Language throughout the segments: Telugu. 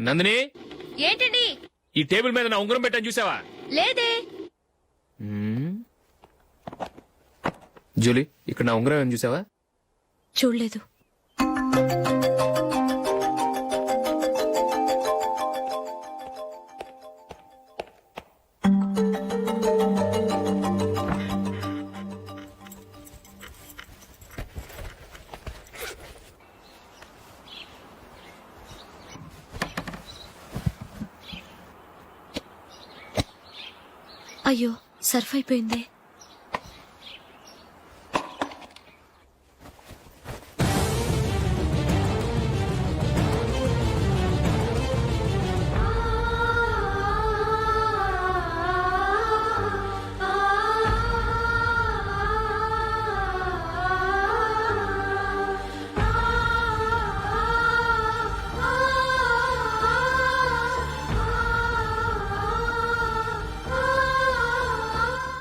నందిని, ఏంటండి? ఈ టేబుల్ మీద నా ఉంగరం పెట్టని చూసావా? లేదే. జూలీ, ఇక్కడ నా ఉంగరం ఏమని చూసావా? చూడలేదు. అయ్యో, సర్ఫ్ అయిపోయింది.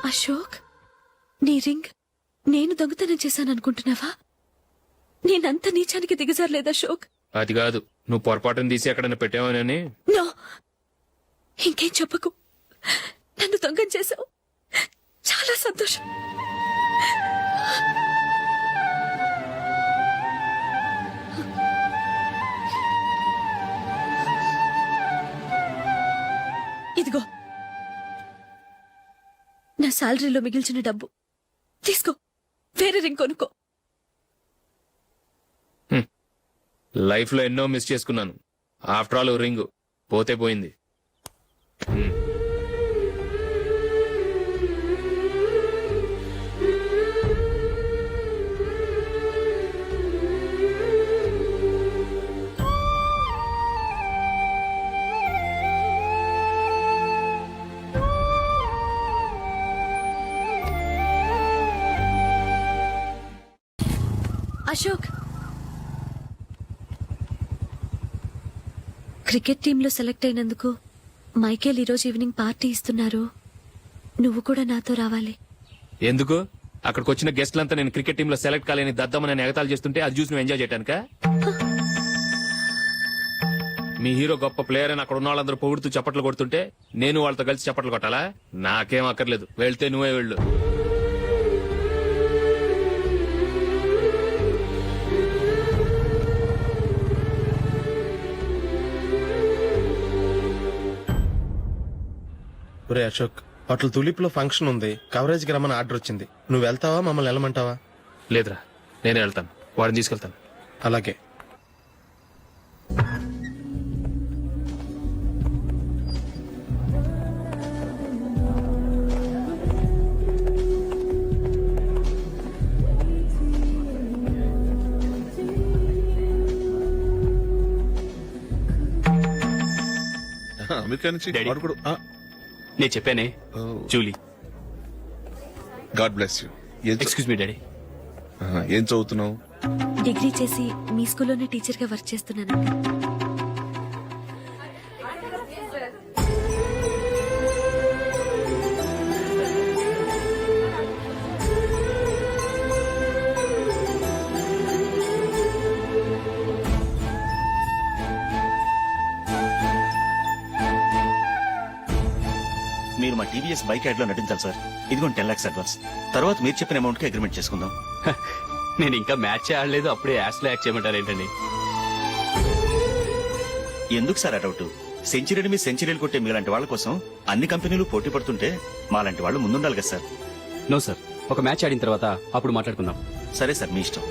అశోక్, నీ రింగ్ నేను దొంగతనం చేశాననుకుంటున్నావా? నేనంత నీచానికి దిగజారలేదు అశోక్. అది కాదు, నువ్వు పొరపాటును తీసి ఎక్కడైనా పెట్టావని. నో, ఇంకేం చెప్పకు. నన్ను దొంగం చేశావు. చాలా సంతోషం. ఇదిగో నా శాలరీలో మిగిల్చిన డబ్బు తీసుకో. వేరే రింగ్ కొనుక్కో. లైఫ్ లో ఎన్నో మిస్ చేసుకున్నాను. ఆఫ్టర్ ఆల్ రింగ్ పోతే పోయింది. అశోక్, క్రికెట్ టీంలో సెలెక్ట్ అయినందుకు మైకేల్ ఈరోజు ఈవినింగ్ పార్టీ ఇస్తున్నారు. నువ్వు కూడా నాతో రావాలి. ఎందుకు? అక్కడికి వచ్చిన గెస్ట్లంతా నేను క్రికెట్ టీంలో సెలెక్ట్ కాలేని దద్దమని ఎగతాలు చేస్తుంటే అది చూసి నువ్వు ఎంజాయ్ చేయటానిక? మీ హీరో గొప్ప ప్లేయర్ అని అక్కడ ఉన్న వాళ్ళందరూ పొగుడుతూ చప్పట్లు కొడుతుంటే నేను వాళ్ళతో కలిసి చప్పట్లు కొట్టాలా? నాకేం అక్కర్లేదు. వెళ్తే నువ్వే వెళ్ళు. ఒరే అశోక్, హోటల్ తులిప్ లో ఫంక్షన్ ఉంది. కవరేజ్ కి రమ్మని ఆర్డర్ వచ్చింది. నువ్వు వెళ్తావా, మమ్మల్ని వెళ్ళమంటావా? లేదురా, నేనే వెళ్తాను. వాడిని తీసుకెళ్తాను. అలాగే. అమెరికా నుంచి నేను చెప్పానే, Julie. God bless you. Excuse me daddy. ఏం చదువుతున్నావు? డిగ్రీ చేసి మీ స్కూల్లోనే టీచర్ గా వర్క్ చేస్తున్నాను. మీరు మా టీవీఎస్ బైక్ యాడ్ లో నటించాలి సార్. ఇదిగోండి 10 lakhs అడ్వాన్స్. తర్వాత మీరు చెప్పిన అమౌంట్ కి అగ్రిమెంట్ చేసుకుందాం. నేను ఇంకా మ్యాచ్ ఆడలేదు, అప్పుడే యాడ్స్ లో యాక్ట్ చేయమంటారు ఏంటండి? ఎందుకు సార్ ఆ డౌట్? సెంచరీని మీ సెంచరీలు కొట్టే మీలాంటి వాళ్ళ కోసం అన్ని కంపెనీలు పోటీ పడుతుంటే మాలాంటి వాళ్ళు ముందుండాలి కదా సార్. నో సార్, ఒక మ్యాచ్ ఆడిన తర్వాత అప్పుడు మాట్లాడుకుందాం. సరే సార్, మీ ఇష్టం.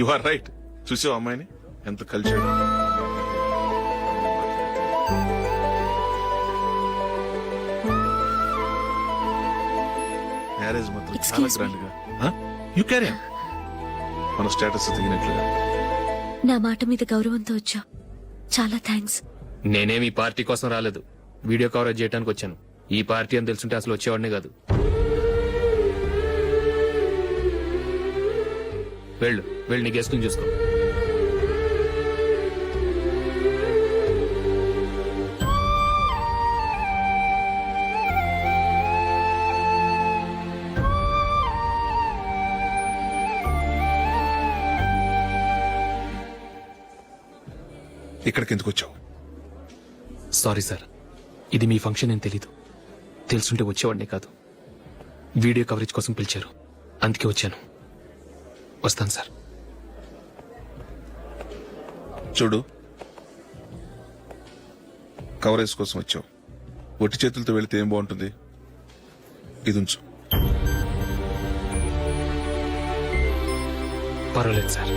You are right. చూసావు అమ్మాయిని ఎంత కల్చర్. మ్యారేజ్ మాత్రం చాలా Excuse me. గ్రాండ్ గా. యు క్యారీ మన స్టేటస్ దిగినట్లుగా. నా మాట మీద గౌరవంతో వచ్చా. చాలా థ్యాంక్స్. నేనేమి ఈ పార్టీ కోసం రాలేదు, వీడియో కవరేజ్ చేయడానికి వచ్చాను. ఈ పార్టీ అని తెలుసుంటే అసలు వచ్చేవాడినే కాదు. వెళ్ళు వెళ్ళు, నీ గెస్ట్ని చూసుకో. ఇక్కడికి ఎందుకు వచ్చావు? సారీ సార్, ఇది మీ ఫంక్షన్ అని తెలీదు. తెలుసుంటే వచ్చేవాడిని కాదు. వీడియో కవరేజ్ కోసం పిలిచారు, అందుకే వచ్చాను. వస్తాను సార్. చూడు, కవరేజ్ కోసం వచ్చావు. ఒట్టి చేతులతో వెళితే ఏం బాగుంటుంది? ఇది ఉంచు. పర్వాలేదు సార్.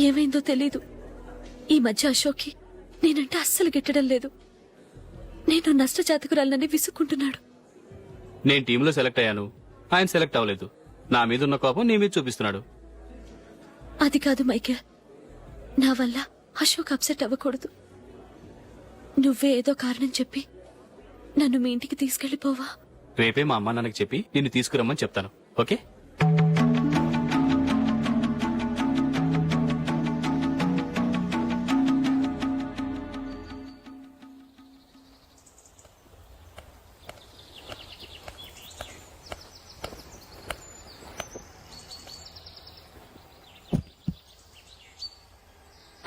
ఏమైందో తెలీదు. ఈ మధ్య అశోక్కి నేనంటే అస్సలు గిట్టడం లేదు. నేను నష్టజాతకురాలని విసుక్కుంటున్నాడు. నేను టీంలో సెలెక్ట్ అయ్యాను, ఆయన సెలెక్ట్ అవ్వలేదు. నా మీద ఉన్న కోపం నీ మీద చూపిస్తున్నాడు. అది కాదు మైకేల్, నా వల్ల అశోక్ అప్సెట్ అవ్వకూడదు. నువ్వే ఏదో కారణం చెప్పి నన్ను మీ ఇంటికి తీసుకెళ్లిపోవా? రేపే మా అమ్మ నాన్నకి చెప్పి నిన్ను తీసుకురమ్మని చెప్తాను. ఓకే?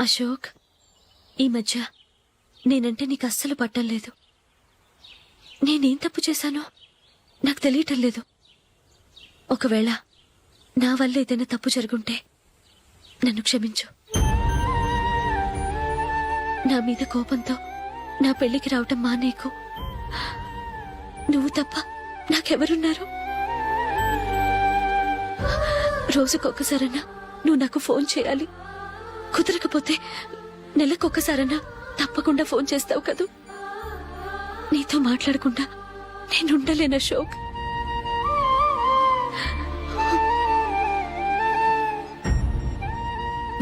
అశోక్, ఈ మధ్య నేనంటే నీకు అస్సలు పట్టం లేదు. నేనేం తప్పు చేశానో నాకు తెలియటం లేదు. ఒకవేళ నా వల్ల ఏదైనా తప్పు జరుగుంటే నన్ను క్షమించు. నా మీద కోపంతో నా పెళ్లికి రావటం మానేకు. నువ్వు తప్ప నాకెవరున్నారు? రోజుకొక్కసారన్నా నువ్వు నాకు ఫోన్ చేయాలి. కుదరకపోతే నెలకొక్కసారన్నా తప్పకుండా ఫోన్ చేస్తావు కదూ. నీతో మాట్లాడకుండా నేనుండలేను అశోక్.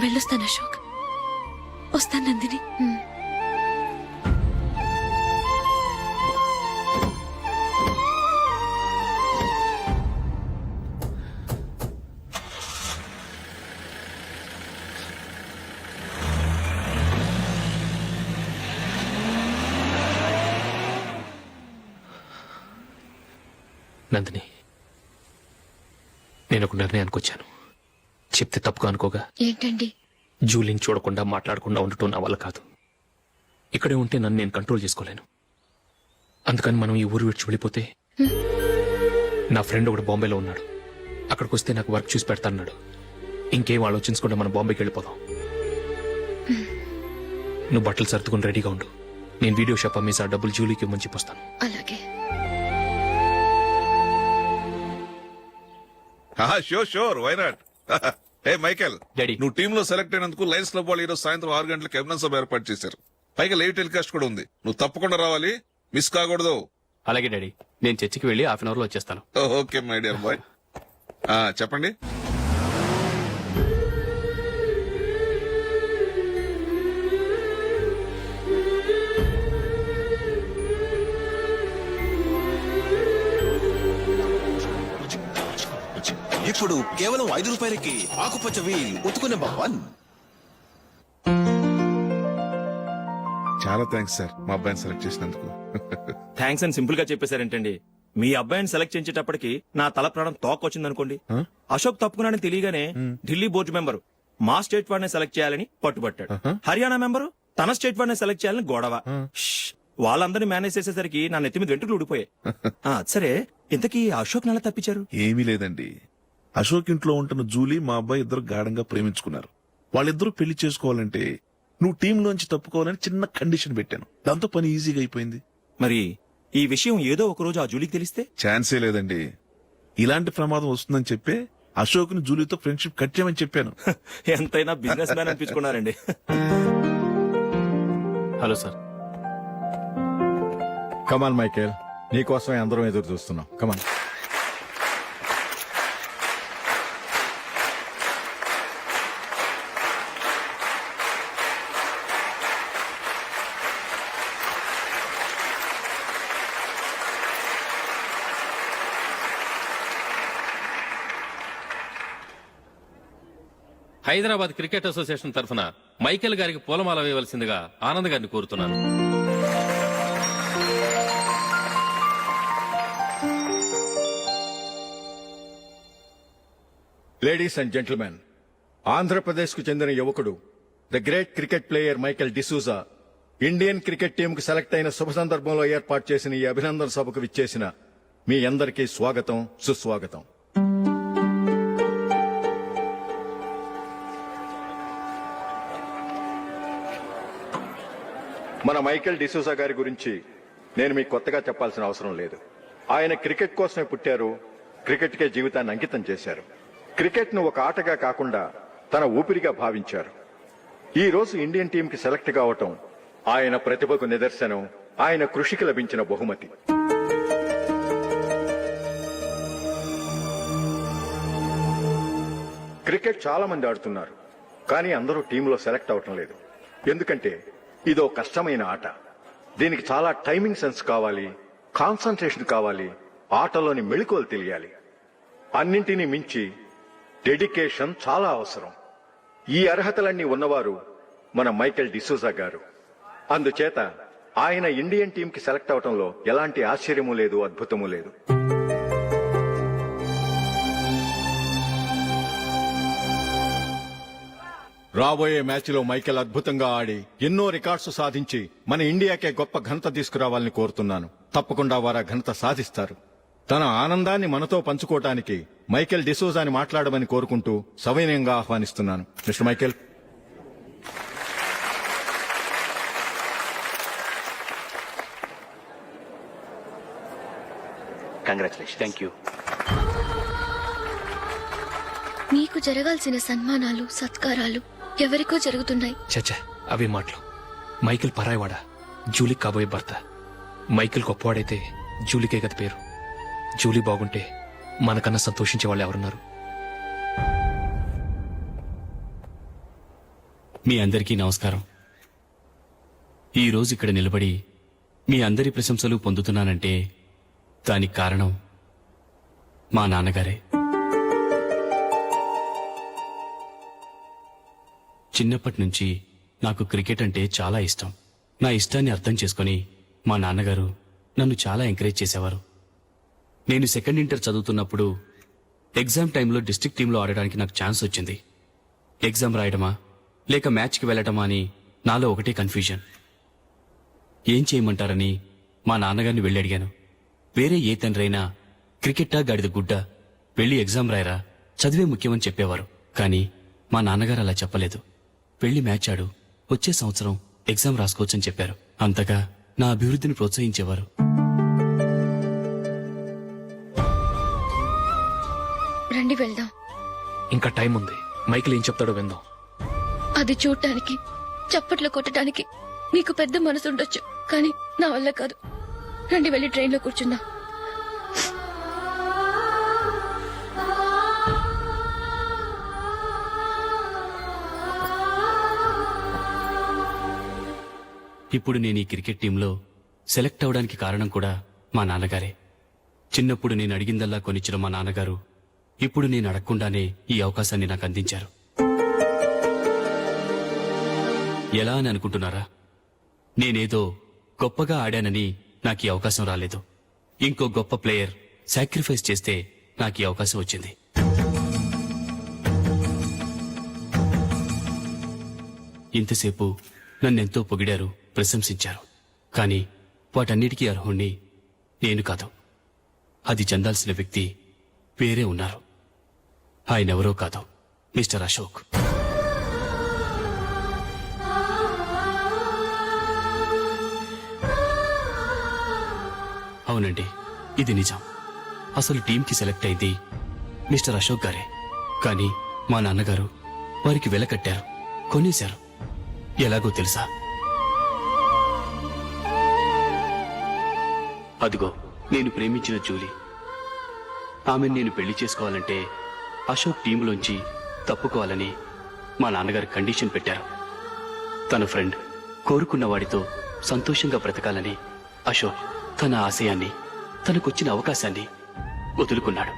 వెళ్ళొస్తాను అశోక్. వస్తాను నందిని. నందిని, నేను ఒక నిర్ణయానికి వచ్చాను. చెప్తే తప్పుగా అనుకోగా. ఏంటండి? జూలిని చూడకుండా మాట్లాడకుండా ఉండటం నా వల్ల కాదు. ఇక్కడే ఉంటే నన్ను నేను కంట్రోల్ చేసుకోలేను. అందుకని మనం ఈ ఊరు విడిచి వెళ్ళిపోతే, నా ఫ్రెండ్ ఒకడు బాంబేలో ఉన్నాడు, అక్కడికి వస్తే నాకు వర్క్ చూసి పెడతాన్నాడు. ఇంకేం ఆలోచించకుండా మనం బాంబేకి వెళ్ళిపోదాం. నువ్వు బట్టలు సర్దుకుని రెడీగా ఉండు. నేను వీడియో షాప్ అమ్మేసి ఆ డబ్బులు జూలీకి ఇవ్వమని చెప్పొస్తాను. అలాగే. Sure, why not? Hey Michael, daddy. నువ్వు టీమ్ లో సెలెక్ట్ అయినందుకు లయన్స్ క్లబ్ వాళ్ళు ఈరోజు సాయంత్రం 6 గంటలకు అభినందన సభ ఏర్పాటు చేశారు. పైగా లైవ్ టెలికాస్ట్ కూడా ఉంది. నువ్వు తప్పకుండా రావాలి, మిస్ కాకూడదు. అలాగే డాడీ, నేను చర్చికి వెళ్ళి హాఫ్ అన్ అవర్ లో వచ్చేస్తాను. Okay my dear bye. చెప్పండి. ఇప్పుడు కేవలం 5 రూపాయలకి ఆకుపచ్చ వీల్ ఉతుకు నెంబర్ 1. చాలా థ్యాంక్స్ సార్, మా అబ్బాయిని సెలెక్ట్ చేసినందుకు. థ్యాంక్స్ అని సింపుల్ గా చెప్పేశారేంటండి? మీ అబ్బాయిని సెలెక్ట్ చేయించేటప్పటికి నా తల ప్రాణం తోకొచ్చిందనుకోండి. అశోక్ తప్పుకున్నాడని తెలియగానే ఢిల్లీ బోర్డు మెంబరు మా స్టేట్ వాడిని సెలెక్ట్ చేయాలని పట్టుబట్టాడు. హర్యానా మెంబరు తన స్టేట్ వాడిని సెలెక్ట్ చేయాలని గొడవ. వాళ్ళందరినీ మేనేజ్ చేసేసరికి నా నెత్తి మీద వెంట్రుకలు ఊడిపోయాయి. సరే, ఇంతకీ అశోక్ నెల తప్పించారు? ఏమీ లేదండి, అశోక్ ఇంట్లో ఉంటున్న జూలీ మా అబ్బాయి ఇద్దరు గాఢంగా ప్రేమించుకున్నారు. వాళ్ళిద్దరూ పెళ్లి చేసుకోవాలంటే నువ్వు టీంలోంచి తప్పుకోవాలని చిన్న కండిషన్ పెట్టాను. దాంతో పని ఈజీగా అయిపోయింది. మరి ఈ విషయం ఏదో ఒక రోజు ఆ జూలీకి తెలిస్తే? ఛాన్సే లేదండి. ఇలాంటి ప్రమాదం వస్తుందని చెప్పే అశోక్ ని జూలీతో ఫ్రెండ్షిప్ కట్ చేయమని చెప్పాను. ఎంతైనా బిజినెస్ మ్యాన్ అనిపించుకున్నారండి. Hello sir. కమాన్ మైకేల్, నీకోసమే అందరం ఎదురు చూస్తున్నాం. కమాన్. హైదరాబాద్ క్రికెట్ అసోసియేషన్ తరఫున మైకేల్ గారికి పూలమాల వేయవలసిందిగా ఆనంద్ గారిని కోరుతున్నాను. లేడీస్ అండ్ జెంటిల్మెన్, ఆంధ్రప్రదేశ్కు చెందిన యువకుడు the great cricket player Michael D'Souza Indian cricket టీంకు సెలెక్ట్ అయిన శుభ సందర్భంలో ఏర్పాటు చేసిన ఈ అభినందన సభకు విచ్చేసిన మీ అందరికీ స్వాగతం, సుస్వాగతం. మన మైకేల్ డిసూజా గారి గురించి నేను మీకు కొత్తగా చెప్పాల్సిన అవసరం లేదు. ఆయన క్రికెట్ కోసమే పుట్టారు, క్రికెట్కే జీవితాన్ని అంకితం చేశారు. క్రికెట్ ను ఒక ఆటగా కాకుండా తన ఊపిరిగా భావించారు. ఈ రోజు ఇండియన్ టీం కి సెలెక్ట్ కావటం ఆయన ప్రతిభకు నిదర్శనం, ఆయన కృషికి లభించిన బహుమతి. క్రికెట్ చాలా మంది ఆడుతున్నారు, కానీ అందరూ టీంలో సెలెక్ట్ అవటం లేదు. ఎందుకంటే ఇదో కష్టమైన ఆట. దీనికి చాలా టైమింగ్ సెన్స్ కావాలి, కాన్సంట్రేషన్ కావాలి, ఆటలోని మెళుకువలు తెలియాలి. అన్నింటినీ మించి డెడికేషన్ చాలా అవసరం. ఈ అర్హతలన్నీ ఉన్నవారు మన మైకేల్ డిసూజా గారు. అందుచేత ఆయన ఇండియన్ టీం కి సెలెక్ట్ అవటంలో ఎలాంటి ఆశ్చర్యమూ లేదు, అద్భుతమూ లేదు. రాబోయే మ్యాచ్లో మైకేల్ అద్భుతంగా ఆడి ఎన్నో రికార్డ్స్ సాధించి మన ఇండియాకే గొప్ప ఘనత తీసుకురావాలని కోరుతున్నాను. తప్పకుండా వారు ఆ ఘనత సాధిస్తారు. తన ఆనందాన్ని మనతో పంచుకోవటానికి మైకేల్ డిసూజాని మాట్లాడమని కోరుకుంటూ సవినయంగా ఆహ్వానిస్తున్నాను. Mister Michael. Congratulation. Thank you. మీకు జరగాల్సిన సన్మానాలు, సత్కారాలు ఎవరికో జరుగుతున్నాయి. చచ్చా, అవి మాటలు. మైకేల్ పరాయవాడా, జూలీకి కాబోయే భర్త. మైకేల్ గొప్పవాడైతే జూలీకే గది పేరు. జూలీ బాగుంటే మనకన్నా సంతోషించే వాళ్ళు ఎవరున్నారు? మీ అందరికీ నమస్కారం. ఈ రోజు ఇక్కడ నిలబడి మీ అందరి ప్రశంసలు పొందుతున్నానంటే దానికి కారణం మా నాన్నగారే. చిన్నప్పటి నుంచి నాకు క్రికెట్ అంటే చాలా ఇష్టం. నా ఇష్టాన్ని అర్థం చేసుకుని మా నాన్నగారు నన్ను చాలా ఎంకరేజ్ చేసేవారు. నేను సెకండ్ ఇంటర్ చదువుతున్నప్పుడు ఎగ్జామ్ టైంలో డిస్ట్రిక్ట్ టీంలో ఆడడానికి నాకు ఛాన్స్ వచ్చింది. ఎగ్జామ్ రాయడమా లేక మ్యాచ్కి వెళ్ళటమా అని నాలో ఒకటే కన్ఫ్యూజన్. ఏం చేయమంటారని మా నాన్నగారిని వెళ్ళి అడిగాను. వేరే ఏ తండ్రైనా క్రికెట్టా గాడిద గుడ్డ, వెళ్ళి ఎగ్జామ్ రాయరా, చదివే ముఖ్యమని చెప్పేవారు. కానీ మా నాన్నగారు అలా చెప్పలేదు. వెళ్ళి మ్యాచ్ ఆడు, వచ్చే సంవత్సరం ఎగ్జామ్ రాసుకోవచ్చని చెప్పారు. అంతగా నా అభివృద్ధిని ప్రోత్సహించేవారు. రండి వెళ్దాం. ఇంకా టైం ఉంది. మైకేల్ ఏం చెప్తాడో విందాం. అది చూడటానికి, చప్పట్లు కొట్టడానికి మీకు పెద్ద మనసు ఉండొచ్చు, కానీ నా వల్ల కాదు. రండి వెళ్ళి ట్రైన్లో కూర్చుందాం. ఇప్పుడు నేను ఈ క్రికెట్ టీంలో సెలెక్ట్ అవడానికి కారణం కూడా మా నాన్నగారే. చిన్నప్పుడు నేను అడిగిందల్లా కొనిచ్చిన మా నాన్నగారు ఇప్పుడు నేను అడగకుండానే ఈ అవకాశాన్ని నాకు అందించారు. ఎలా అని అనుకుంటున్నారా? నేనేదో గొప్పగా ఆడానని నాకు ఈ అవకాశం రాలేదు. ఇంకో గొప్ప ప్లేయర్ సాక్రిఫైస్ చేస్తే నాకు ఈ అవకాశం వచ్చింది. ఇంతసేపు నన్నెంతో పొగిడారు, ప్రశంసించారు. కానీ వాటన్నిటికీ అర్హుణ్ణి నేను కాదు. అది చెందాల్సిన వ్యక్తి వేరే ఉన్నారు. ఆయనెవరో కాదు, మిస్టర్ అశోక్. అవునండి, ఇది నిజం. అసలు టీంకి సెలెక్ట్ అయింది మిస్టర్ అశోక్ గారే. కానీ మా నాన్నగారు వారికి వెల కట్టారు, కొనేశారు. ఎలాగో తెలుసా? అదిగో నేను ప్రేమించిన జూలీ. ఆమెను నేను పెళ్లి చేసుకోవాలంటే అశోక్ టీంలోంచి తప్పుకోవాలని మా నాన్నగారు కండిషన్ పెట్టారు. తన ఫ్రెండ్ కోరుకున్న వాడితో సంతోషంగా బ్రతకాలని అశోక్ తన ఆశయాన్ని, తనకొచ్చిన అవకాశాన్ని వదులుకున్నాడు.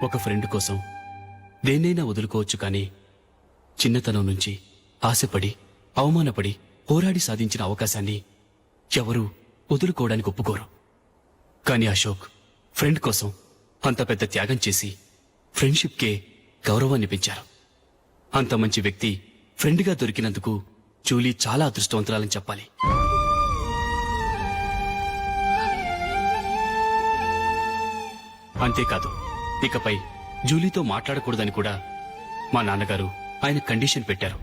ఒక ఫ్రెండ్ కోసం దేన్నైనా వదులుకోవచ్చు కానీ చిన్నతనం నుంచి ఆశపడి అవమానపడి పోరాడి సాధించిన అవకాశాన్ని ఎవరూ వదులుకోవడానికి ఒప్పుకోరు. కానీ అశోక్ ఫ్రెండ్ కోసం అంత పెద్ద త్యాగం చేసి ఫ్రెండ్షిప్కే గౌరవాన్ని పెంచారు. అంత మంచి వ్యక్తి ఫ్రెండ్గా దొరికినందుకు జూలీ చాలా అదృష్టవంతురాలని చెప్పాలి. అంతేకాదు, ఇకపై జూలీతో మాట్లాడకూడదని కూడా మా నాన్నగారు ఆయన కండిషన్ పెట్టారు.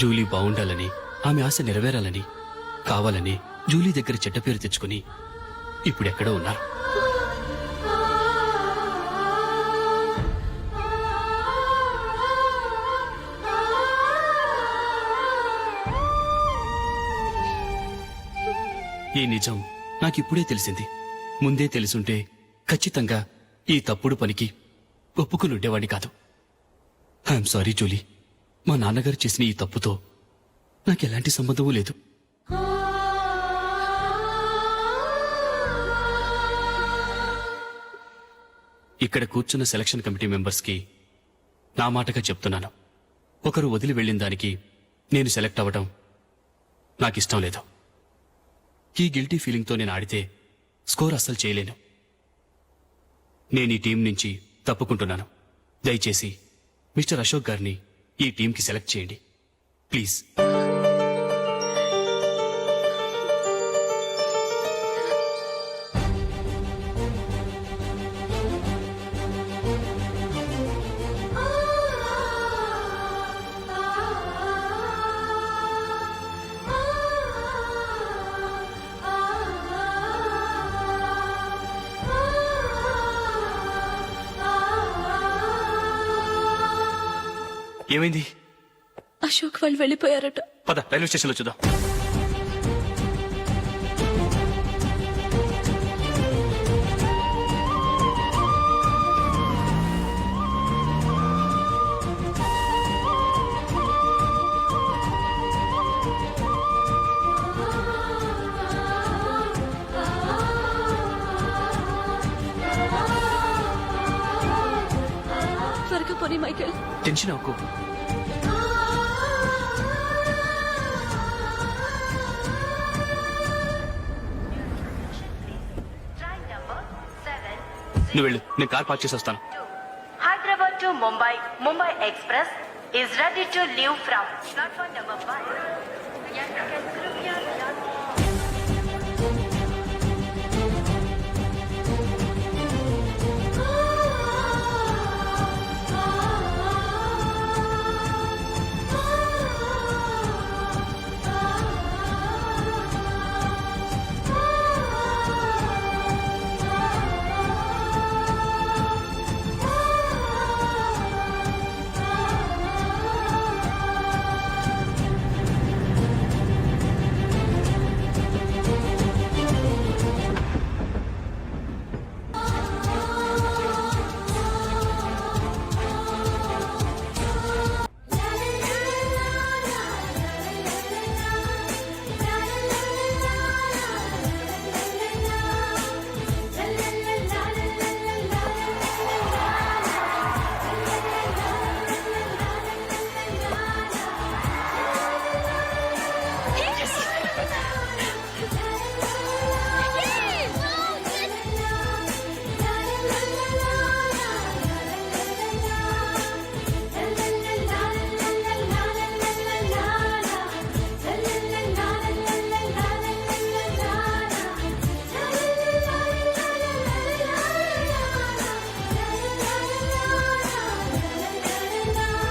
జూలీ బాగుండాలని, ఆమె ఆశ నెరవేరాలని, కావాలని జూలీ దగ్గర చెడ్డ పేరు తెచ్చుకుని ఇప్పుడెక్కడో ఉన్నారు. ఈ నిజం నాకిప్పుడే తెలిసింది. ముందే తెలుసుంటే ఖచ్చితంగా ఈ తప్పుడు పనికి ఒప్పుకుని ఉండేవాడిని కాదు. I'm sorry Julie. మా నాన్నగారు చేసిన ఈ తప్పుతో నాకెలాంటి సంబంధమూ లేదు. ఇక్కడ కూర్చున్న సెలక్షన్ కమిటీ మెంబర్స్కి నా మాటగా చెప్తున్నాను. ఒకరు వదిలి వెళ్ళిన దానికి నేను సెలెక్ట్ అవ్వడం నాకిష్టం లేదు. ఈ గిల్టీ ఫీలింగ్తో నేను ఆడితే స్కోర్ అస్సలు చేయలేను. నేను ఈ టీం నుంచి తప్పుకుంటున్నాను. దయచేసి మిస్టర్ అశోక్ గారిని ఈ టీంకి సెలెక్ట్ చేయండి ప్లీజ్. ఏమైంది? అశోక్ వాళ్ళు వెళ్ళిపోయారట. పద రైల్వే స్టేషన్లో చూద్దాం. త్వరగా పోనీ మైకేల్. టెన్షన్ అవ్వకు. నువ్వు వెళ్ళు, నేను కార్ పార్క్ చేసి వస్తాను. Hyderabad to Mumbai, Mumbai Express is ready to leave from platform number 5.